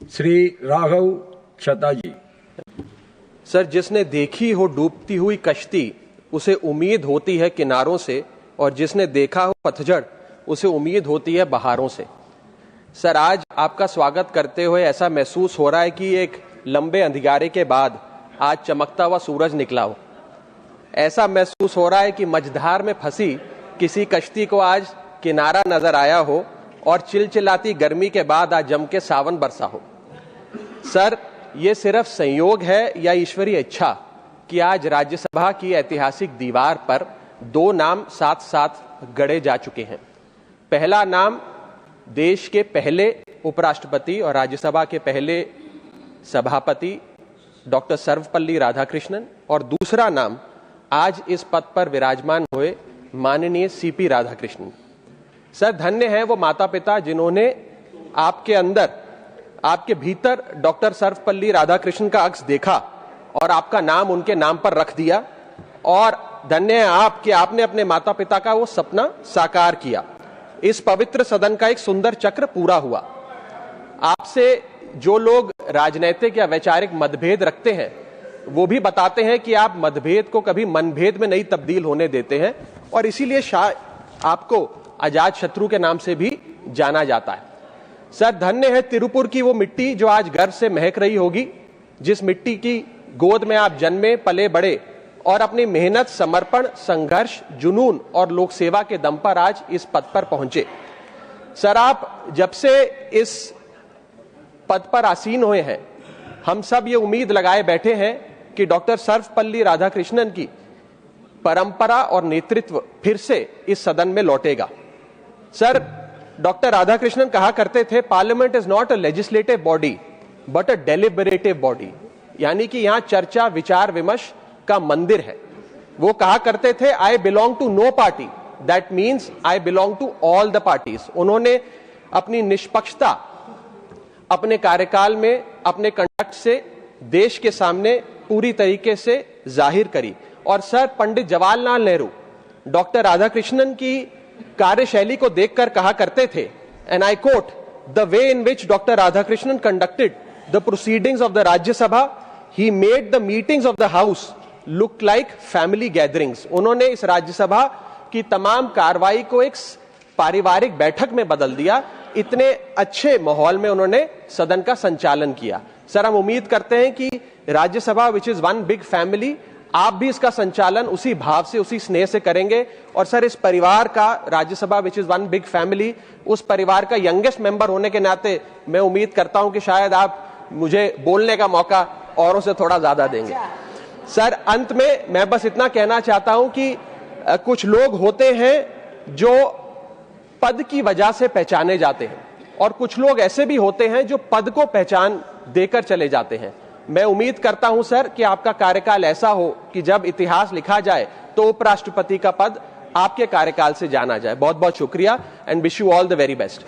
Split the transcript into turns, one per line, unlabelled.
श्री राघव छता जी।
सर, जिसने देखी हो डूबती हुई कश्ती उसे उम्मीद होती है किनारों से, और जिसने देखा हो पतझड़ उसे उम्मीद होती है बहारों से। सर, आज आपका स्वागत करते हुए ऐसा महसूस हो रहा है कि एक लंबे अंधियारे के बाद आज चमकता हुआ सूरज निकला हो। ऐसा महसूस हो रहा है कि मझधार में फंसी किसी कश्ती को आज किनारा नजर आया हो और चिलचिलाती गर्मी के बाद आज जम के सावन बरसा हो। सर, ये सिर्फ संयोग है या ईश्वरीय इच्छा कि आज राज्यसभा की ऐतिहासिक दीवार पर दो नाम साथ साथ गढ़े जा चुके हैं। पहला नाम देश के पहले उपराष्ट्रपति और राज्यसभा के पहले सभापति डॉक्टर सर्वपल्ली राधाकृष्णन, और दूसरा नाम आज इस पद पर विराजमान हुए माननीय सीपी राधाकृष्णन। सर, धन्य है वो माता पिता जिन्होंने आपके अंदर, आपके भीतर डॉक्टर सर्वपल्ली राधाकृष्णन का अक्स देखा और आपका नाम उनके नाम पर रख दिया, और धन्य है आप कि आपने अपने माता पिता का वो सपना साकार किया। इस पवित्र सदन का एक सुंदर चक्र पूरा हुआ। आपसे जो लोग राजनीतिक या वैचारिक मतभेद रखते हैं वो भी बताते हैं कि आप मतभेद को कभी मनभेद में नहीं तब्दील होने देते हैं, और इसीलिए आपको अजात शत्रु के नाम से भी जाना जाता है। सर, धन्य है तिरुपुर की वो मिट्टी जो आज गर्व से महक रही होगी, जिस मिट्टी की गोद में आप जन्मे पले बड़े और अपनी मेहनत, समर्पण, संघर्ष, जुनून और लोक सेवा के दम पर आज इस पद पर पहुंचे। सर, आप जब से इस पद पर आसीन हुए हैं, हम सब ये उम्मीद लगाए बैठे हैं कि डॉक्टर सर्वपल्ली राधाकृष्णन की परंपरा और नेतृत्व फिर से इस सदन में लौटेगा। सर, डॉक्टर राधाकृष्णन कहा करते थे, parliament is not a legislative body but a deliberative body, यानी कि यहां चर्चा, विचार विमर्श का मंदिर है। वो कहा करते थे, I belong to no party, that means I belong to all the parties. उन्होंने अपनी निष्पक्षता अपने कार्यकाल में, अपने कंडक्ट से देश के सामने पूरी तरीके से जाहिर करी। और सर, पंडित जवाहरलाल नेहरू डॉक्टर राधाकृष्णन की कार्यशैली को देखकर कहा करते थे, and I quote, the way in which doctor Radhakrishnan conducted the proceedings of the Rajya Sabha, he made the meetings of the house look like family gatherings. उन्होंने इस राज्यसभा की तमाम कार्रवाई को एक पारिवारिक बैठक में बदल दिया। इतने अच्छे माहौल में उन्होंने सदन का संचालन किया। सर, हम उम्मीद करते हैं कि Rajya Sabha which is one big family, आप भी इसका संचालन उसी भाव से, उसी स्नेह से करेंगे। और सर, इस परिवार का, Rajya Sabha which is one big family, उस परिवार का यंगेस्ट मेंबर होने के नाते मैं उम्मीद करता हूं कि शायद आप मुझे बोलने का मौका औरों से थोड़ा ज्यादा देंगे। सर, अंत में मैं बस इतना कहना चाहता हूं कि कुछ लोग होते हैं जो पद की वजह से पहचाने जाते हैं, और कुछ लोग ऐसे भी होते हैं जो पद को पहचान देकर चले जाते हैं। मैं उम्मीद करता हूं सर कि आपका कार्यकाल ऐसा हो कि जब इतिहास लिखा जाए तो उपराष्ट्रपति का पद आपके कार्यकाल से जाना जाए। बहुत बहुत शुक्रिया, and wish you all the very best.